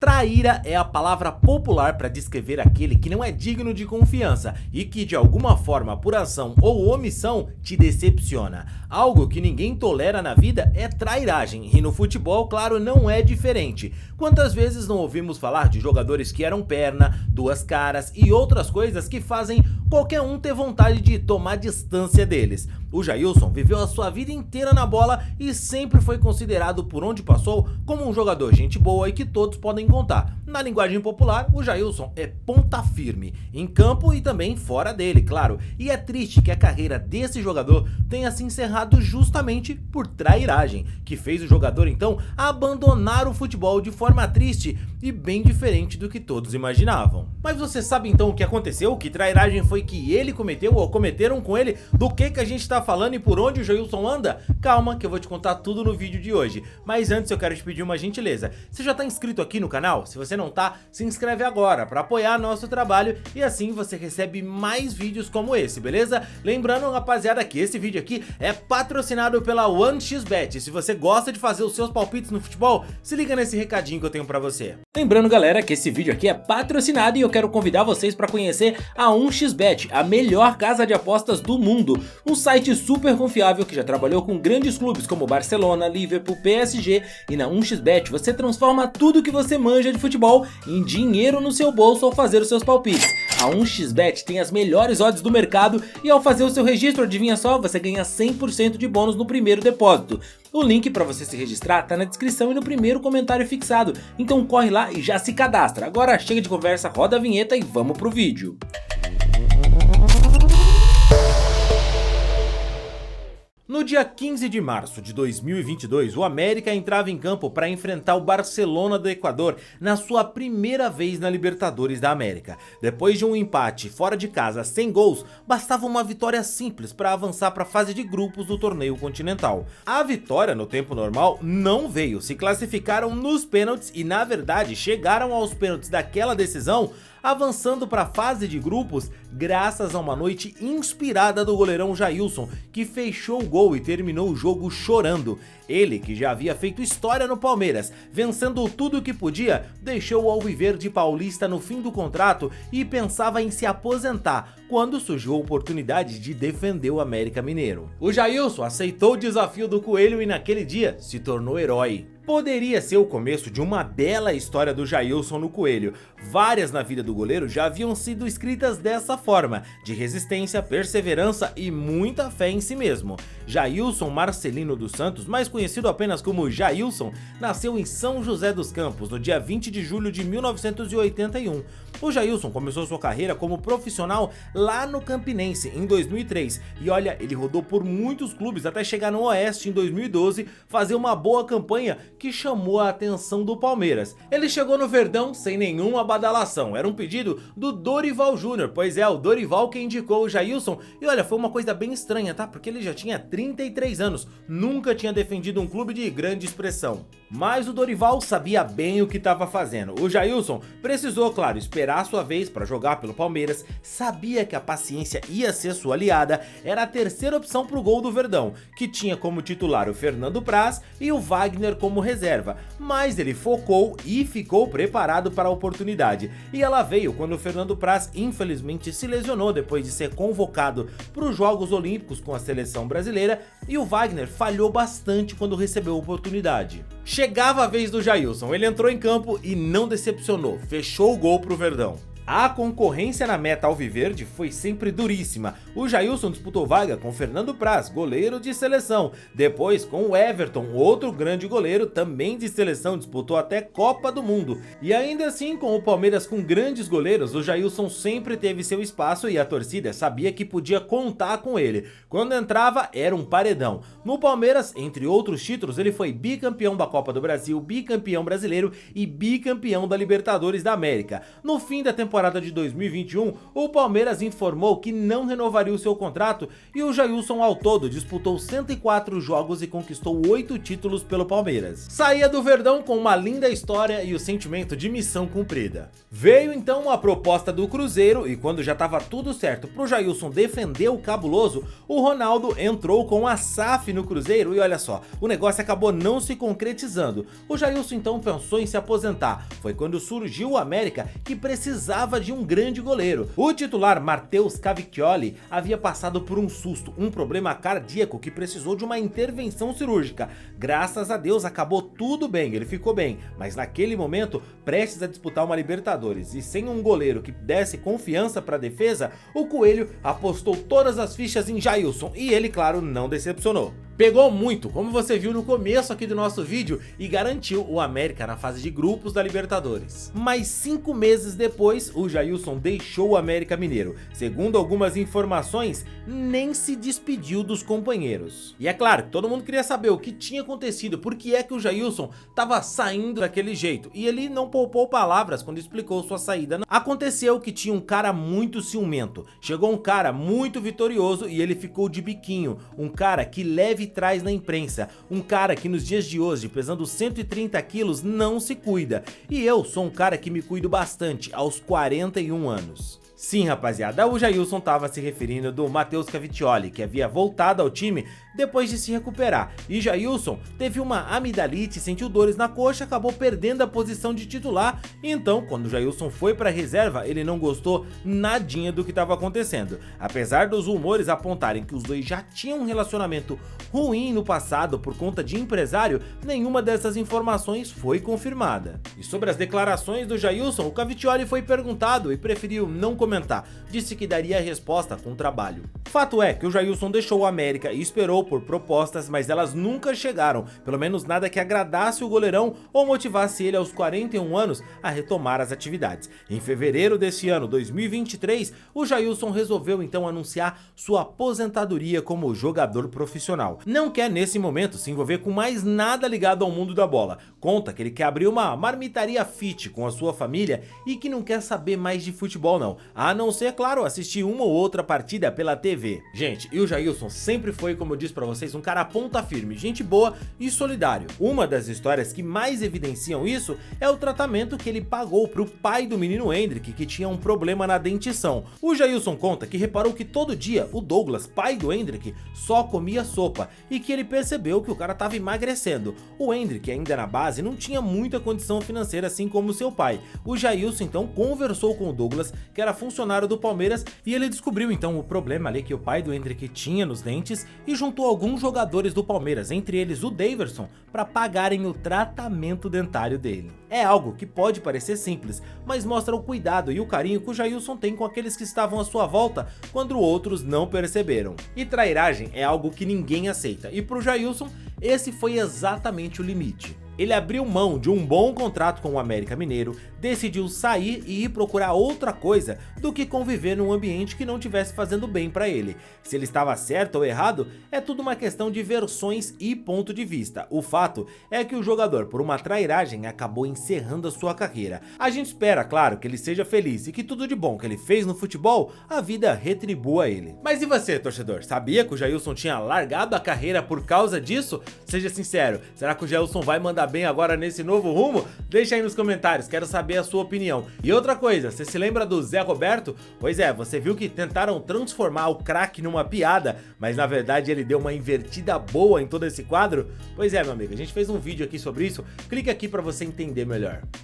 Traíra é a palavra popular para descrever aquele que não é digno de confiança e que de alguma forma, por ação ou omissão, te decepciona. Algo que ninguém tolera na vida é trairagem e no futebol, claro, não é diferente. Quantas vezes não ouvimos falar de jogadores que eram perna, duas caras e outras coisas que fazem qualquer um ter vontade de tomar distância deles. O Jailson viveu a sua vida inteira na bola e sempre foi considerado por onde passou como um jogador gente boa e que todos podem contar. Na linguagem popular, o Jailson é ponta firme, em campo e também fora dele, claro. E é triste que a carreira desse jogador tenha se encerrado justamente por trairagem, que fez o jogador então abandonar o futebol de forma triste e bem diferente do que todos imaginavam. Mas você sabe então o que aconteceu? Que trairagem foi que ele cometeu ou cometeram com ele? Do que a gente tá falando e por onde o Jailson anda? Calma que eu vou te contar tudo no vídeo de hoje. Mas antes eu quero te pedir uma gentileza. Você já tá inscrito aqui no canal? Se você não tá, se inscreve agora para apoiar nosso trabalho e assim você recebe mais vídeos como esse, beleza? Lembrando, rapaziada, que esse vídeo aqui é patrocinado pela 1xBet. Se você gosta de fazer os seus palpites no futebol, se liga nesse recadinho que eu tenho pra você. Lembrando, galera, que esse vídeo aqui é patrocinado e eu quero convidar vocês para conhecer a 1xBet, a melhor casa de apostas do mundo. Um site super confiável que já trabalhou com grandes clubes como Barcelona, Liverpool, PSG e na 1xBet você transforma tudo que você manja de futebol em dinheiro no seu bolso ao fazer os seus palpites. A 1xBet tem as melhores odds do mercado e ao fazer o seu registro, adivinha só, você ganha 100% de bônus no primeiro depósito. O link para você se registrar tá na descrição e no primeiro comentário fixado, então corre lá e já se cadastra. Agora chega de conversa, roda a vinheta e vamos pro vídeo. No dia 15 de março de 2022, o América entrava em campo para enfrentar o Barcelona do Equador na sua primeira vez na Libertadores da América. Depois de um empate fora de casa sem gols, bastava uma vitória simples para avançar para a fase de grupos do torneio continental. A vitória no tempo normal não veio, se classificaram nos pênaltis e na verdade chegaram aos pênaltis daquela decisão, avançando para a fase de grupos graças a uma noite inspirada do goleirão Jailson, que fechou o gol e terminou o jogo chorando. Ele, que já havia feito história no Palmeiras, vencendo tudo o que podia, deixou o Alviverde Paulista no fim do contrato e pensava em se aposentar, quando surgiu a oportunidade de defender o América Mineiro. O Jailson aceitou o desafio do Coelho e naquele dia se tornou herói. Poderia ser o começo de uma bela história do Jailson no Coelho. Várias na vida do goleiro já haviam sido escritas dessa forma, de resistência, perseverança e muita fé em si mesmo. Jailson Marcelino dos Santos, mais conhecido apenas como Jailson, nasceu em São José dos Campos no dia 20 de julho de 1981. O Jailson começou sua carreira como profissional lá no Campinense em 2003 e olha, ele rodou por muitos clubes até chegar no Oeste em 2012, fazer uma boa campanha que chamou a atenção do Palmeiras. Ele chegou no Verdão sem nenhuma badalação, era um pedido do Dorival Júnior, pois é, o Dorival que indicou o Jailson e olha, foi uma coisa bem estranha, tá? Porque ele já tinha 33 anos, nunca tinha defendido um clube de grande expressão. Mas o Dorival sabia bem o que estava fazendo. O Jailson precisou, claro, esperar a sua vez para jogar pelo Palmeiras, sabia que a paciência ia ser sua aliada, era a terceira opção para o gol do Verdão, que tinha como titular o Fernando Praz e o Wagner como reserva, mas ele focou e ficou preparado para a oportunidade. E ela veio quando o Fernando Praz infelizmente se lesionou depois de ser convocado para os Jogos Olímpicos com a seleção brasileira e o Wagner falhou bastante quando recebeu a oportunidade. Chegava a vez do Jailson, ele entrou em campo e não decepcionou, fechou o gol pro Verdão. A concorrência na meta alviverde foi sempre duríssima. O Jailson disputou vaga com Fernando Praz, goleiro de seleção. Depois com o Everton, outro grande goleiro também de seleção, disputou até Copa do Mundo. E ainda assim, com o Palmeiras com grandes goleiros, o Jailson sempre teve seu espaço e a torcida sabia que podia contar com ele. Quando entrava, era um paredão. No Palmeiras, entre outros títulos, ele foi bicampeão da Copa do Brasil, bicampeão brasileiro e bicampeão da Libertadores da América. No fim da temporada temporada de 2021, o Palmeiras informou que não renovaria o seu contrato e o Jailson ao todo disputou 104 jogos e conquistou 8 títulos pelo Palmeiras. Saía do Verdão com uma linda história e o sentimento de missão cumprida. Veio então a proposta do Cruzeiro e quando já estava tudo certo pro Jailson defender o cabuloso, o Ronaldo entrou com a SAF no Cruzeiro e olha só, o negócio acabou não se concretizando. O Jailson então pensou em se aposentar. Foi quando surgiu o América que precisava de um grande goleiro. O titular Matheus Cavicchioli havia passado por um susto, um problema cardíaco que precisou de uma intervenção cirúrgica. Graças a Deus acabou tudo bem, ele ficou bem, mas naquele momento, prestes a disputar uma Libertadores e sem um goleiro que desse confiança para a defesa, o Coelho apostou todas as fichas em Jailson e ele, claro, não decepcionou. Pegou muito, como você viu no começo aqui do nosso vídeo, e garantiu o América na fase de grupos da Libertadores. Mas 5 meses depois, o Jailson deixou o América Mineiro. Segundo algumas informações, nem se despediu dos companheiros. E é claro, todo mundo queria saber o que tinha acontecido, por que é que o Jailson estava saindo daquele jeito. E ele não poupou palavras quando explicou sua saída. Aconteceu que tinha um cara muito ciumento. Chegou um cara muito vitorioso e ele ficou de biquinho. Um cara que leve traz na imprensa, um cara que nos dias de hoje, pesando 130 quilos, não se cuida. E eu sou um cara que me cuido bastante, aos 41 anos. Sim, rapaziada, o Jailson estava se referindo do Matheus Cavicchioli, que havia voltado ao time depois de se recuperar. E Jailson teve uma amidalite, sentiu dores na coxa, acabou perdendo a posição de titular. Então, quando o Jailson foi para a reserva, ele não gostou nadinha do que estava acontecendo. Apesar dos rumores apontarem que os dois já tinham um relacionamento ruim no passado por conta de empresário, nenhuma dessas informações foi confirmada. E sobre as declarações do Jailson, o Cavicchioli foi perguntado e preferiu não comentar, disse que daria a resposta com trabalho. Fato é que o Jailson deixou o América e esperou por propostas, mas elas nunca chegaram, pelo menos nada que agradasse o goleirão ou motivasse ele aos 41 anos a retomar as atividades. Em fevereiro desse ano, 2023, o Jailson resolveu então anunciar sua aposentadoria como jogador profissional. Não quer nesse momento se envolver com mais nada ligado ao mundo da bola. Conta que ele quer abrir uma marmitaria fit com a sua família e que não quer saber mais de futebol não, a não ser, claro, assistir uma ou outra partida pela TV. Gente, e o Jailson sempre foi, como eu disse pra vocês, um cara ponta firme, gente boa e solidário. Uma das histórias que mais evidenciam isso é o tratamento que ele pagou pro pai do menino Hendrick, que tinha um problema na dentição. O Jailson conta que reparou que todo dia o Douglas, pai do Hendrick, só comia sopa e que ele percebeu que o cara tava emagrecendo. O Hendrick, ainda na base, não tinha muita condição financeira assim como seu pai. O Jailson então conversou com o Douglas, que era funcionário do Palmeiras, e ele descobriu então o problema ali que o pai do Hendrick tinha nos dentes e juntou alguns jogadores do Palmeiras, entre eles o Daverson, para pagarem o tratamento dentário dele. É algo que pode parecer simples, mas mostra o cuidado e o carinho que o Jailson tem com aqueles que estavam à sua volta quando outros não perceberam. E trairagem é algo que ninguém aceita, e pro Jailson esse foi exatamente o limite. Ele abriu mão de um bom contrato com o América Mineiro, decidiu sair e ir procurar outra coisa do que conviver num ambiente que não estivesse fazendo bem para ele. Se ele estava certo ou errado, é tudo uma questão de versões e ponto de vista. O fato é que o jogador, por uma trairagem, acabou encerrando a sua carreira. A gente espera, claro, que ele seja feliz e que tudo de bom que ele fez no futebol, a vida retribua ele. Mas e você, torcedor? Sabia que o Jailson tinha largado a carreira por causa disso? Seja sincero, será que o Jailson vai mandar bem agora nesse novo rumo? Deixa aí nos comentários, quero saber a sua opinião. E outra coisa, você se lembra do Zé Roberto? Pois é, você viu que tentaram transformar o craque numa piada, mas na verdade ele deu uma invertida boa em todo esse quadro? Pois é, meu amigo, a gente fez um vídeo aqui sobre isso, clica aqui para você entender melhor.